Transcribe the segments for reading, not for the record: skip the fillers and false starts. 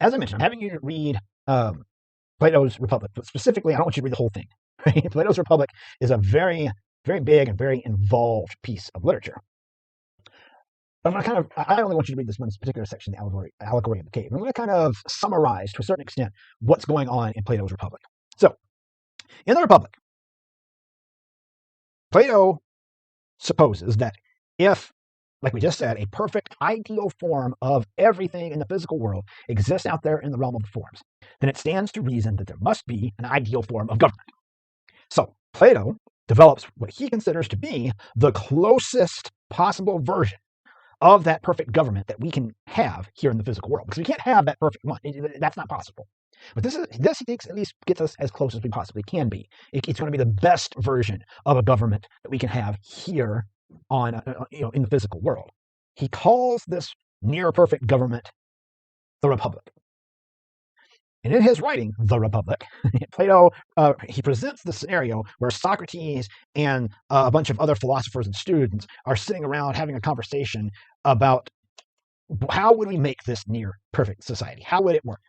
as I mentioned, I'm having you read Plato's Republic, but specifically, I don't want you to read the whole thing. Right? Plato's Republic is a very, very big and very involved piece of literature. But I only want you to read this one particular section, the allegory of the cave. I'm going to kind of summarize to a certain extent what's going on in Plato's Republic. So, in the Republic, Plato supposes that if, like we just said, a perfect ideal form of everything in the physical world exists out there in the realm of the forms, then it stands to reason that there must be an ideal form of government. So Plato develops what he considers to be the closest possible version of that perfect government that we can have here in the physical world, because we can't have that perfect one. That's not possible. But this he thinks at least gets us as close as we possibly can be. It's going to be the best version of a government that we can have here on in the physical world. He calls this near perfect government the Republic. And in his writing, The Republic, Plato, he presents the scenario where Socrates and a bunch of other philosophers and students are sitting around having a conversation about how would we make this near perfect society? How would it work?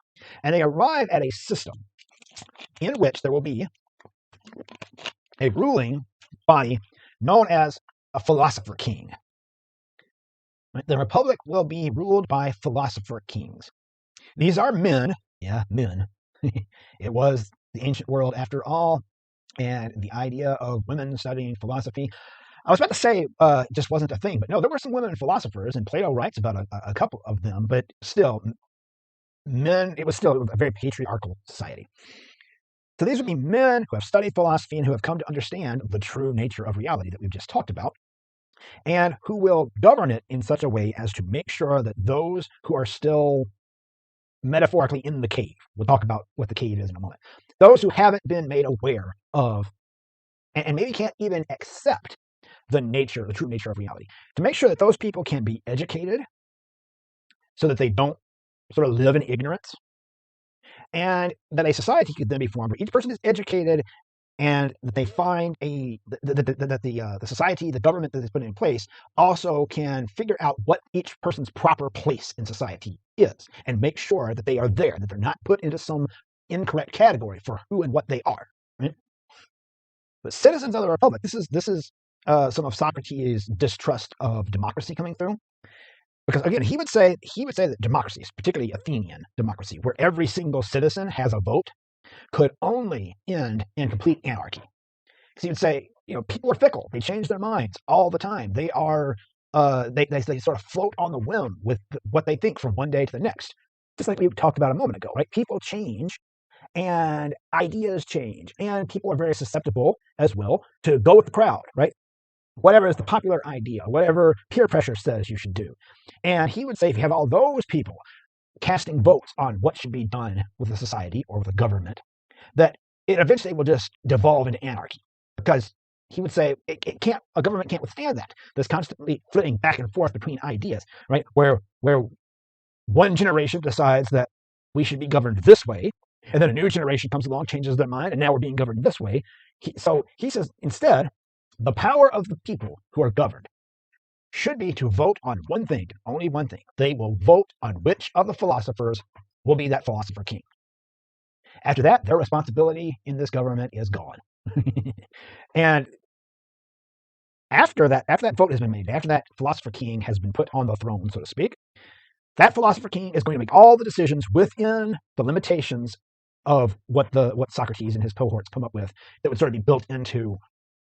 And they arrive at a system in which there will be a ruling body known as a philosopher king. The Republic will be ruled by philosopher kings. These are men. Yeah, men. It was the ancient world after all, and the idea of women studying philosophy, I was about to say just wasn't a thing, but no, there were some women philosophers, and Plato writes about a couple of them, but still, men, it was still a very patriarchal society. So these would be men who have studied philosophy and who have come to understand the true nature of reality that we've just talked about, and who will govern it in such a way as to make sure that those who are still metaphorically in the cave, we'll talk about what the cave is in a moment, those who haven't been made aware of and maybe can't even accept the true nature of reality, to make sure that those people can be educated so that they don't sort of live in ignorance, and that a society could then be formed where each person is educated, and that they find the society, the government that is put in place, also can figure out what each person's proper place in society is, and make sure that they are there, that they're not put into some incorrect category for who and what they are. Right? But citizens of the Republic, this is some of Socrates' distrust of democracy coming through. Because again, he would say that democracy, particularly Athenian democracy, where every single citizen has a vote, could only end in complete anarchy. Because he would say, people are fickle; they change their minds all the time. They are they sort of float on the whim with what they think from one day to the next. Just like we talked about a moment ago, right? People change, and ideas change, and people are very susceptible as well to go with the crowd, right? Whatever is the popular idea, whatever peer pressure says you should do. And he would say, if you have all those people casting votes on what should be done with the society or with the government, that it eventually will just devolve into anarchy. Because he would say a government can't withstand that. There's constantly flitting back and forth between ideas, right? Where one generation decides that we should be governed this way, and then a new generation comes along, changes their mind, and now we're being governed this way. So he says, instead, the power of the people who are governed should be to vote on one thing, only one thing. They will vote on which of the philosophers will be that philosopher king. After that, their responsibility in this government is gone. And after that vote has been made, after that philosopher king has been put on the throne, so to speak, that philosopher king is going to make all the decisions within the limitations of what Socrates and his cohorts come up with, that would sort of be built into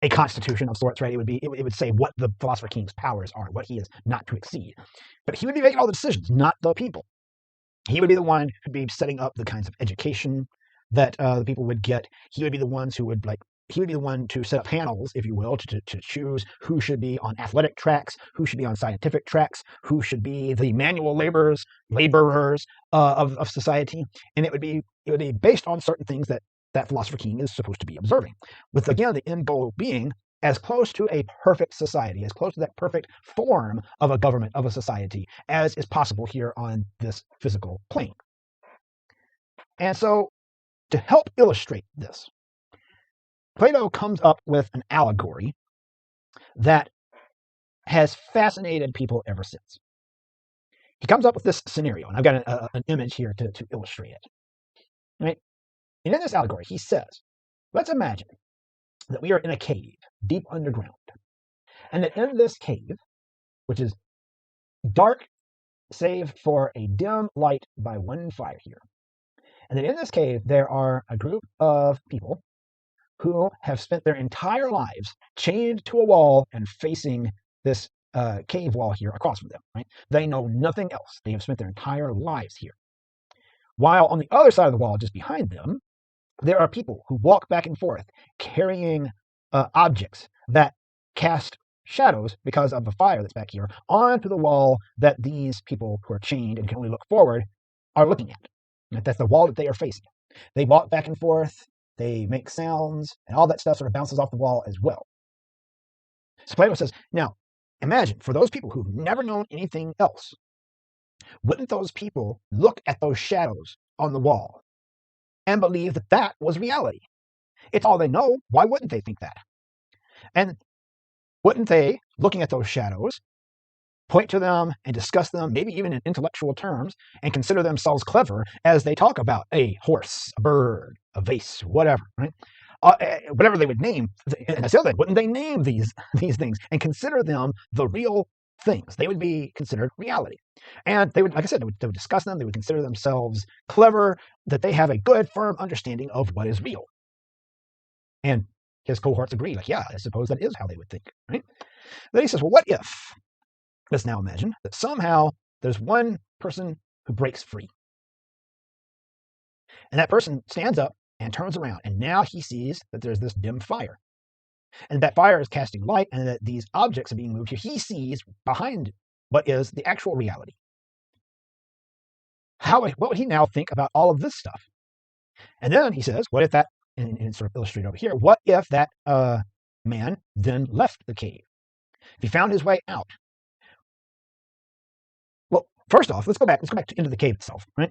a constitution of sorts, right? It would say what the philosopher king's powers are, what he is not to exceed. But he would be making all the decisions, not the people. He would be the one who'd be setting up the kinds of education that the people would get. He would be the ones who would he would be the one to set up panels, if you will, to choose who should be on athletic tracks, who should be on scientific tracks, who should be the manual laborers of society. And it would be based on certain things that philosopher king is supposed to be observing, with again the end goal being as close to a perfect society, as close to that perfect form of a government, of a society, as is possible here on this physical plane. And so, to help illustrate this, Plato comes up with an allegory that has fascinated people ever since. he comes up with this scenario, and I've got an image here to illustrate it. Right? And in this allegory, he says, let's imagine that we are in a cave deep underground, and that in this cave, which is dark save for a dim light by one fire here, and that in this cave there are a group of people who have spent their entire lives chained to a wall and facing this cave wall here across from them. Right? They know nothing else. They have spent their entire lives here. While on the other side of the wall, just behind them, there are people who walk back and forth carrying objects that cast shadows because of the fire that's back here onto the wall that these people who are chained and can only look forward are looking at. And that's the wall that they are facing. They walk back and forth, they make sounds, and all that stuff sort of bounces off the wall as well. So Plato says, now, imagine for those people who've never known anything else, wouldn't those people look at those shadows on the wall and believe that that was reality? It's all they know. Why wouldn't they think that? And wouldn't they, looking at those shadows, point to them and discuss them, maybe even in intellectual terms, and consider themselves clever as they talk about a horse, a bird, a vase, whatever, right? Whatever they would name, and that's the other thing, wouldn't they name these things and consider them the real things? They would be considered reality. And they would, like I said, they would discuss them, they would consider themselves clever, that they have a good, firm understanding of what is real. And his cohorts agree, like, yeah, I suppose that is how they would think, right? Then he says, well, what if, let's now imagine that somehow there's one person who breaks free. And that person stands up and turns around, and now he sees that there's this dim fire. And that fire is casting light, and that these objects are being moved here. He sees behind what is the actual reality. What would he now think about all of this stuff? And then he says, what if that, and sort of illustrated over here, what if that man then left the cave? If he found his way out. Well, first off, let's go back into the cave itself, right?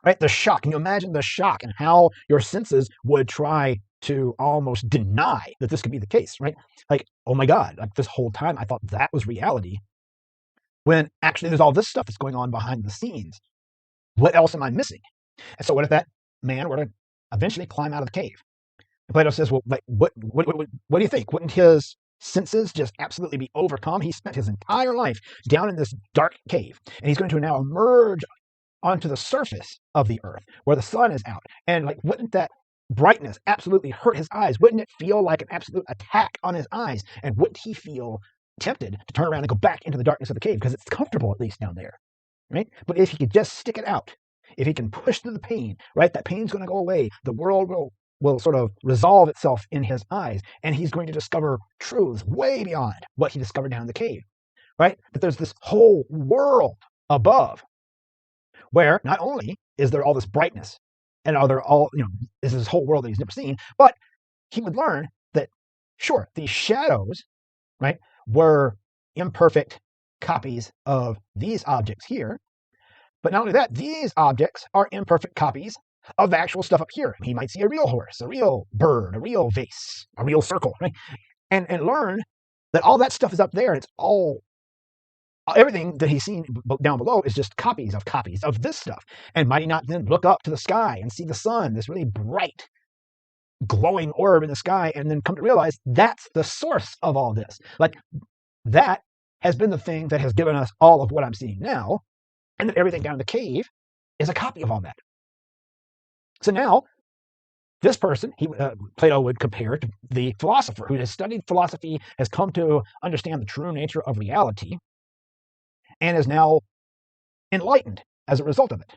Right, the shock. Can you imagine the shock and how your senses would try to almost deny that this could be the case, right? Like, oh my God, like this whole time I thought that was reality, when actually there's all this stuff that's going on behind the scenes. What else am I missing? And so what if that man were to eventually climb out of the cave? And Plato says, well, like, what do you think? Wouldn't his senses just absolutely be overcome? He spent his entire life down in this dark cave, and he's going to now emerge onto the surface of the earth where the sun is out. And like, wouldn't that brightness absolutely hurt his eyes? Wouldn't it feel like an absolute attack on his eyes? And wouldn't he feel tempted to turn around and go back into the darkness of the cave because it's comfortable, at least down there, right? But if he could just stick it out, if he can push through the pain, right, that pain's going to go away. The world will sort of resolve itself in his eyes, and he's going to discover truths way beyond what he discovered down in the cave, right? That there's this whole world above, where not only is there all this brightness and are there all, is this whole world that he's never seen, but he would learn that, sure, these shadows, right, were imperfect copies of these objects here. But not only that, these objects are imperfect copies of the actual stuff up here. He might see a real horse, a real bird, a real vase, a real circle, right? And learn that all that stuff is up there. It's all, everything that he's seen down below is just copies of this stuff. And might he not then look up to the sky and see the sun, this really bright, glowing orb in the sky, and then come to realize that's the source of all this. Like, that has been the thing that has given us all of what I'm seeing now, and that everything down in the cave is a copy of all that. So now, this person, Plato would compare to the philosopher who has studied philosophy, has come to understand the true nature of reality, and is now enlightened as a result of it.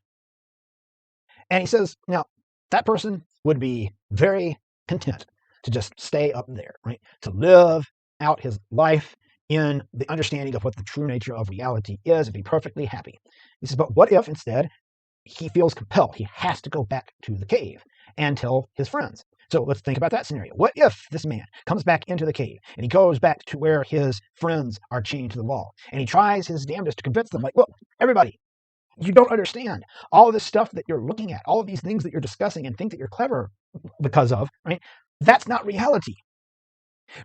And he says, now, that person would be very content to just stay up there, right? To live out his life in the understanding of what the true nature of reality is and be perfectly happy. He says, but what if instead he feels compelled, he has to go back to the cave and tell his friends? So let's think about that scenario. What if this man comes back into the cave and he goes back to where his friends are chained to the wall, and he tries his damnedest to convince them, like, look, everybody, you don't understand all of this stuff that you're looking at, all of these things that you're discussing and think that you're clever because of, right? That's not reality.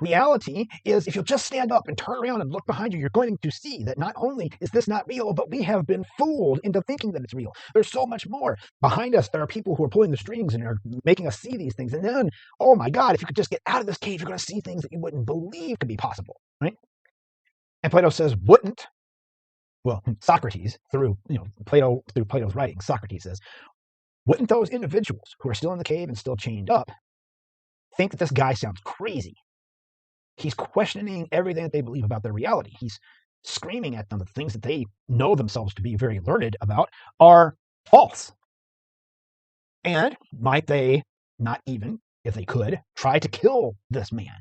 Reality is if you'll just stand up and turn around and look behind you, you're going to see that not only is this not real, but we have been fooled into thinking that it's real. There's so much more. Behind us, there are people who are pulling the strings and are making us see these things. And then, oh my God, if you could just get out of this cave, you're going to see things that you wouldn't believe could be possible, right? And Plato says, wouldn't, well, Socrates, through Plato's writing, Socrates says, wouldn't those individuals who are still in the cave and still chained up think that this guy sounds crazy? He's questioning everything that they believe about their reality. He's screaming at them that things that they know themselves to be very learned about are false. And might they not even, if they could, try to kill this man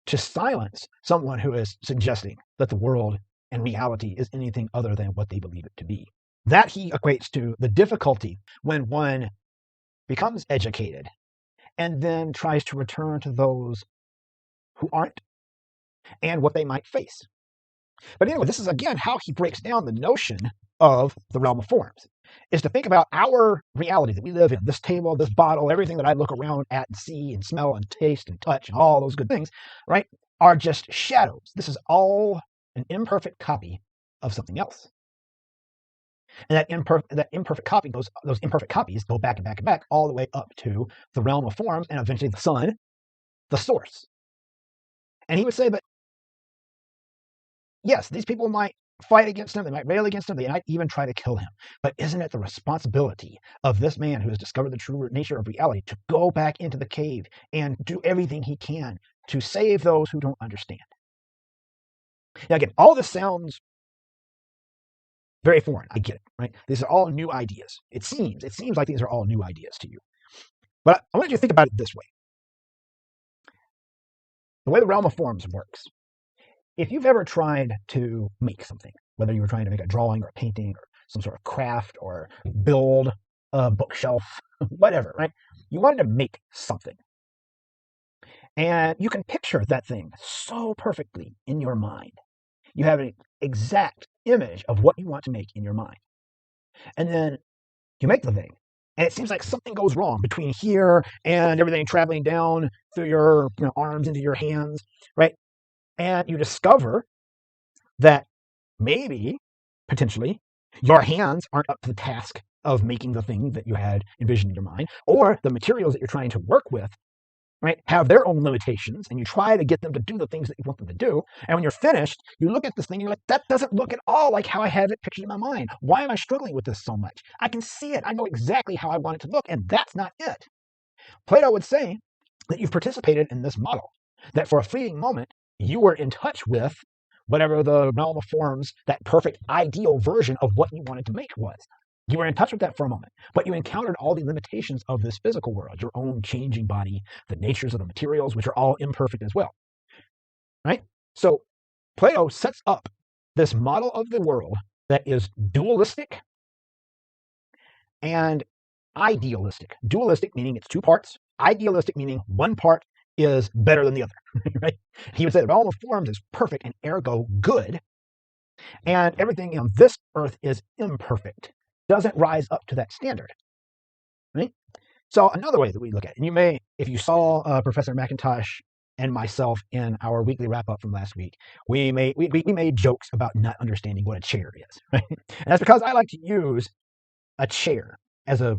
to silence someone who is suggesting that the world and reality is anything other than what they believe it to be? That he equates to the difficulty when one becomes educated and then tries to return to those who aren't and what they might face. But anyway, this is again how he breaks down the notion of the realm of forms, is to think about our reality that we live in, this table, this bottle, everything that I look around at and see and smell and taste and touch and all those good things, right, are just shadows. This is all an imperfect copy of something else. And that imperfect copy, those imperfect copies go back and back and back all the way up to the realm of forms and eventually the sun, the source. And he would say, but yes, these people might fight against him, they might rail against him, they might even try to kill him. But isn't it the responsibility of this man who has discovered the true nature of reality to go back into the cave and do everything he can to save those who don't understand? Now again, all this sounds very foreign. I get it, right? These are all new ideas. It seems like these are all new ideas to you. But I want you to think about it this way. The way the realm of forms works. If you've ever tried to make something, whether you were trying to make a drawing or a painting or some sort of craft or build a bookshelf, whatever, right? You wanted to make something. And you can picture that thing so perfectly in your mind. You have an exact image of what you want to make in your mind. And then you make the thing. And it seems like something goes wrong between here and everything traveling down through your arms into your hands, right? And you discover that maybe, potentially, your hands aren't up to the task of making the thing that you had envisioned in your mind, or the materials that you're trying to work with, right, have their own limitations, and you try to get them to do the things that you want them to do. And when you're finished, you look at this thing and you're like, that doesn't look at all like how I had it pictured in my mind. Why am I struggling with this so much? I can see it. I know exactly how I want it to look, and that's not it. Plato would say that you've participated in this model, that for a fleeting moment, you were in touch with whatever the realm of forms, that perfect ideal version of what you wanted to make was. You were in touch with that for a moment, but you encountered all the limitations of this physical world, your own changing body, the natures of the materials, which are all imperfect as well, right? So Plato sets up this model of the world that is dualistic and idealistic. Dualistic meaning it's two parts, idealistic meaning one part is better than the other, right? He would say that all the forms is perfect and ergo good, and everything on this earth is imperfect, doesn't rise up to that standard, right? So another way that we look at it, and you may, if you saw Professor McIntosh and myself in our weekly wrap-up from last week, we made jokes about not understanding what a chair is, right? And that's because I like to use a chair as a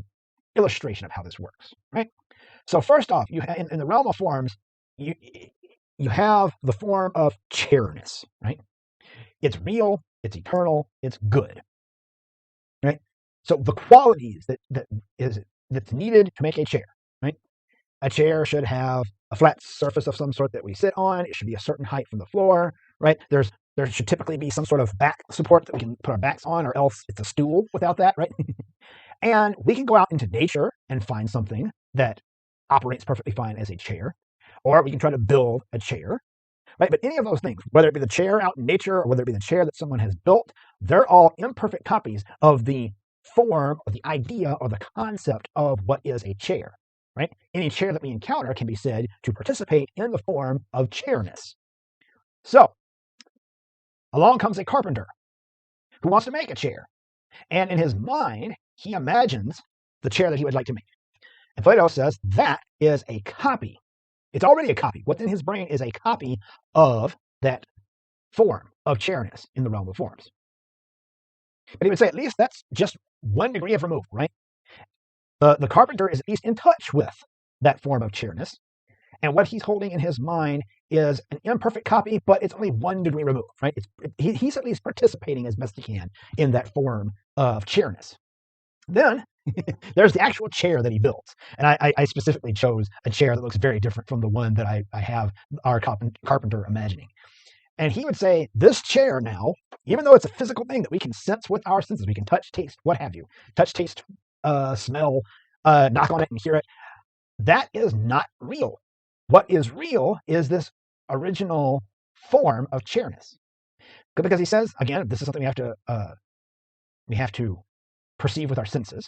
illustration of how this works, right? So first off, you in the realm of forms, you have the form of chairness, right? It's real, it's eternal, it's good, right? So the qualities that's needed to make a chair, right? A chair should have a flat surface of some sort that we sit on. It should be a certain height from the floor, right? There should typically be some sort of back support that we can put our backs on, or else it's a stool without that, right? And we can go out into nature and find something that operates perfectly fine as a chair, or we can try to build a chair, right? But any of those things, whether it be the chair out in nature or whether it be the chair that someone has built, they're all imperfect copies of the form or the idea or the concept of what is a chair, right? Any chair that we encounter can be said to participate in the form of chairness. So along comes a carpenter who wants to make a chair, and in his mind, he imagines the chair that he would like to make. And Plato says that is a copy It's already a copy. What's in his brain is a copy of that form of chairness in the realm of forms. But he would say at least that's just 1 degree of removal, right? The carpenter is at least in touch with that form of chairness. And what he's holding in his mind is an imperfect copy, but it's only 1 degree removed, right? He's at least participating as best he can in that form of chairness. Then there's the actual chair that he builds. And I specifically chose a chair that looks very different from the one that I have our carpenter imagining. And he would say, this chair now, even though it's a physical thing that we can sense with our senses, we can touch, taste, what have you, touch, taste, smell, knock on it and hear it, that is not real. What is real is this original form of chairness. Because he says, again, this is something we have to perceive with our senses.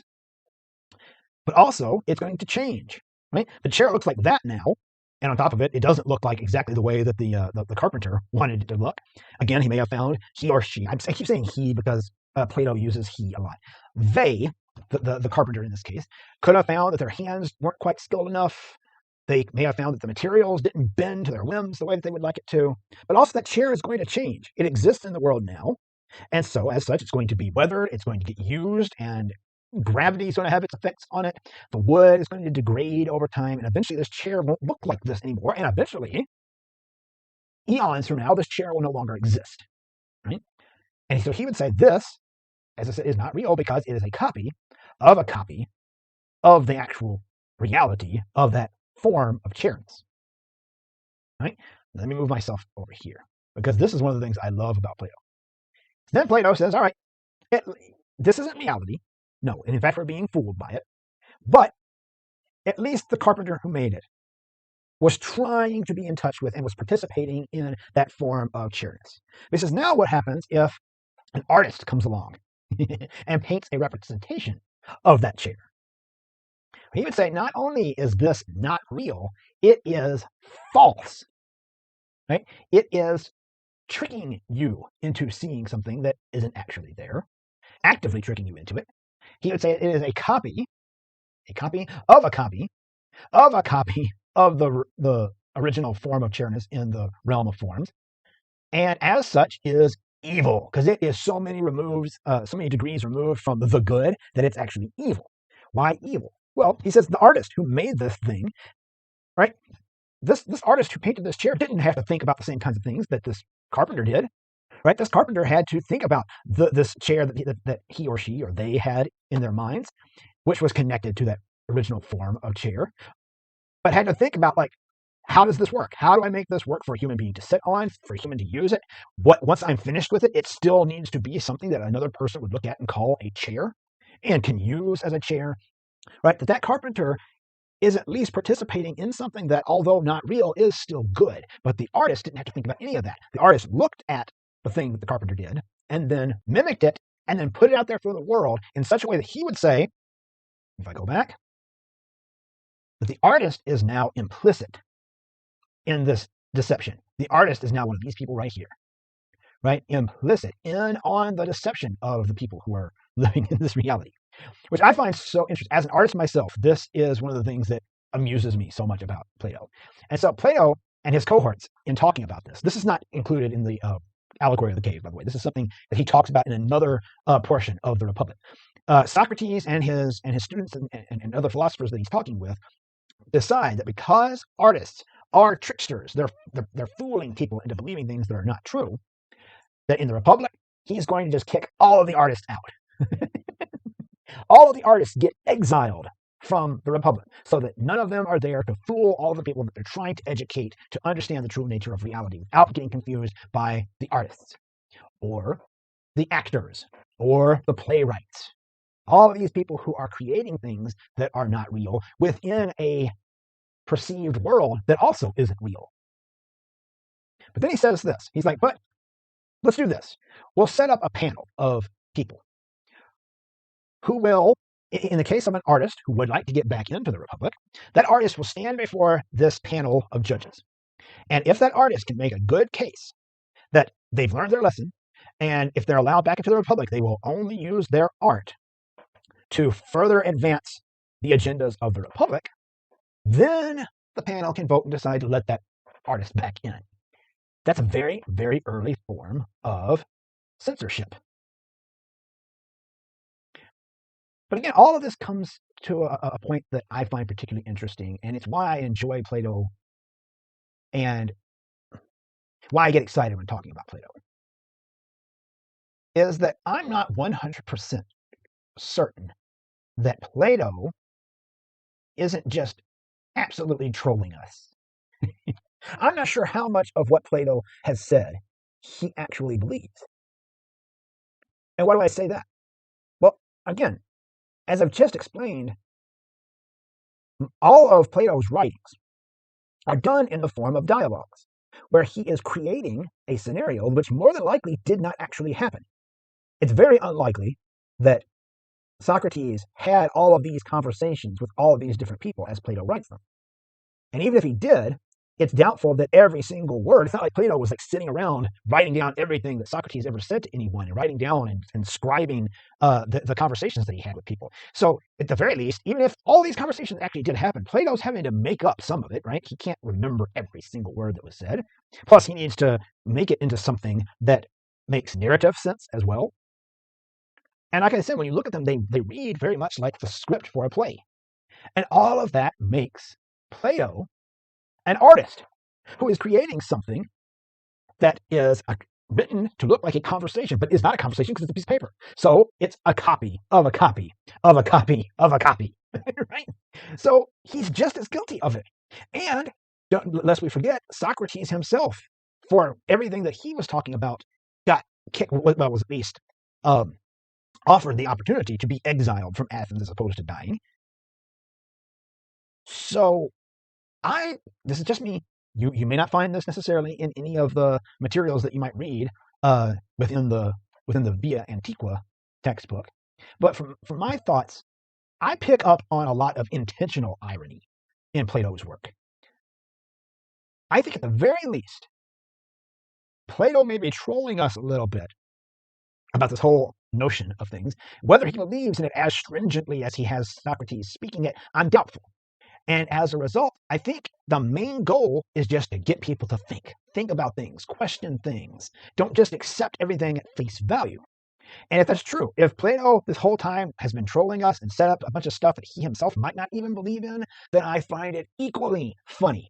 But also, it's going to change. Right? The chair looks like that now, and on top of it, it doesn't look like exactly the way that the carpenter wanted it to look. Again, he may have found, he or she, I keep saying he because Plato uses he a lot. They, the carpenter in this case, could have found that their hands weren't quite skilled enough. They may have found that the materials didn't bend to their whims the way that they would like it to. But also that chair is going to change. It exists in the world now. And so as such, it's going to be weathered. It's going to get used, and gravity is going to have its effects on it. The wood is going to degrade over time. And eventually this chair won't look like this anymore. And eventually, eons from now, this chair will no longer exist. Right? And so he would say this, as I said, is not real because it is a copy of the actual reality of that form of chairness. Right? Let me move myself over here, because this is one of the things I love about Plato. Then Plato says, all right, this isn't reality. No, and in fact, we're being fooled by it. But at least the carpenter who made it was trying to be in touch with and was participating in that form of chairness. He says, now what happens if an artist comes along and paints a representation of that chair? He would say, not only is this not real, it is false. Right? It is tricking you into seeing something that isn't actually there, actively tricking you into it. He would say it is a copy of a copy of the original form of chairness in the realm of forms, and as such is evil, because it is so many degrees removed from the good that it's actually evil. Why evil? Well, he says the artist who made this thing, right? This artist who painted this chair didn't have to think about the same kinds of things that this carpenter did, right? This carpenter had to think about this chair that he or she or they had in their minds, which was connected to that original form of chair, but had to think about, like, how does this work? How do I make this work for a human being to sit on, for a human to use it? Once I'm finished with it, it still needs to be something that another person would look at and call a chair and can use as a chair, right? That carpenter is at least participating in something that, although not real, is still good. But the artist didn't have to think about any of that. The artist looked at the thing that the carpenter did and then mimicked it and then put it out there for the world in such a way that he would say, if I go back, that the artist is now implicit in this deception. The artist is now one of these people right here, right? Implicit in on the deception of the people who are living in this reality, which I find so interesting. As an artist myself, this is one of the things that amuses me so much about Plato. And so Plato and his cohorts, in talking about this is not included in the allegory of the cave, by the way. This is something that he talks about in another portion of the Republic. Socrates and his students and other philosophers that he's talking with decide that because artists are tricksters, they're fooling people into believing things that are not true, that in the Republic, he's going to just kick all of the artists out. All of the artists get exiled from the Republic so that none of them are there to fool all of the people that they're trying to educate to understand the true nature of reality without getting confused by the artists or the actors or the playwrights. All of these people who are creating things that are not real within a perceived world that also isn't real. But then he says this. He's like, but let's do this. We'll set up a panel of people who will, in the case of an artist who would like to get back into the Republic, that artist will stand before this panel of judges. And if that artist can make a good case that they've learned their lesson, and if they're allowed back into the Republic, they will only use their art to further advance the agendas of the Republic, then the panel can vote and decide to let that artist back in. That's a very, very early form of censorship. But again, all of this comes to a point that I find particularly interesting, and it's why I enjoy Plato and why I get excited when talking about Plato, is that I'm not 100% certain that Plato isn't just absolutely trolling us. I'm not sure how much of what Plato has said he actually believes. And why do I say that? Well, again, as I've just explained, all of Plato's writings are done in the form of dialogues, where he is creating a scenario which more than likely did not actually happen. It's very unlikely that Socrates had all of these conversations with all of these different people as Plato writes them. And even if he did, it's doubtful that every single word, it's not like Plato was like sitting around writing down everything that Socrates ever said to anyone and writing down and scribing the conversations that he had with people. So at the very least, even if all these conversations actually did happen, Plato's having to make up some of it, right? He can't remember every single word that was said. Plus, he needs to make it into something that makes narrative sense as well. And like I said, when you look at them, they read very much like the script for a play. And all of that makes Plato an artist who is creating something that is written to look like a conversation, but is not a conversation because it's a piece of paper. So it's a copy of a copy of a copy of a copy, right? So he's just as guilty of it. And lest we forget, Socrates himself, for everything that he was talking about, got kicked, well, was at least offered the opportunity to be exiled from Athens as opposed to dying. So this is just me. You may not find this necessarily in any of the materials that you might read within the Via Antiqua textbook. But from my thoughts, I pick up on a lot of intentional irony in Plato's work. I think at the very least, Plato may be trolling us a little bit about this whole notion of things. Whether he believes in it as stringently as he has Socrates speaking it, I'm doubtful. And as a result, I think the main goal is just to get people to think about things, question things. Don't just accept everything at face value. And if that's true, if Plato this whole time has been trolling us and set up a bunch of stuff that he himself might not even believe in, then I find it equally funny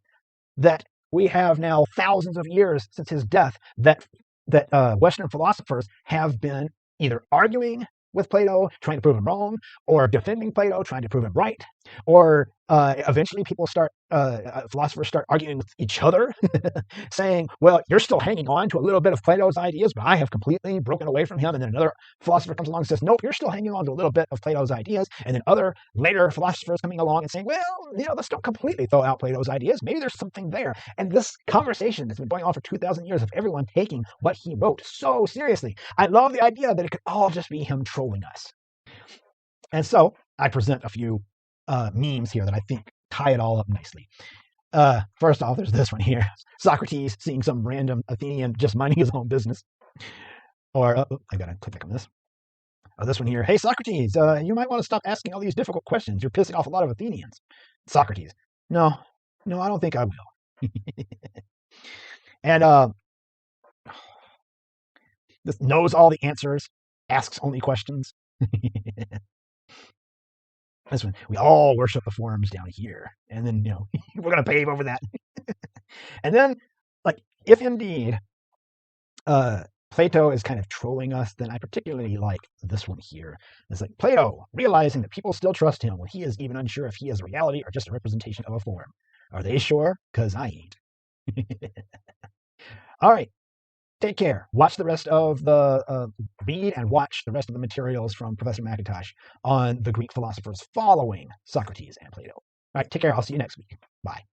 that we have now thousands of years since his death that Western philosophers have been either arguing with Plato, trying to prove him wrong, or defending Plato, trying to prove him right, or eventually philosophers start arguing with each other, saying, well, you're still hanging on to a little bit of Plato's ideas, but I have completely broken away from him. And then another philosopher comes along and says, nope, you're still hanging on to a little bit of Plato's ideas. And then other later philosophers coming along and saying, well, let's don't completely throw out Plato's ideas. Maybe there's something there. And this conversation that's been going on for 2,000 years of everyone taking what he wrote so seriously. I love the idea that it could all just be him trolling us. And so I present a few memes here that I think tie it all up nicely. First off, there's this one here. Socrates seeing some random Athenian just minding his own business. Or, I gotta click back on this. This one here. Hey, Socrates, you might want to stop asking all these difficult questions. You're pissing off a lot of Athenians. Socrates. No, I don't think I will. And this knows all the answers, asks only questions. This one, we all worship the forms down here. And then, we're going to pave over that. And then, if indeed Plato is kind of trolling us, then I particularly like this one here. It's like Plato realizing that people still trust him when he is even unsure if he is a reality or just a representation of a form. Are they sure? Because I ain't. All right. Take care. Watch the rest of read and watch the rest of the materials from Professor McIntosh on the Greek philosophers following Socrates and Plato. All right, take care. I'll see you next week. Bye.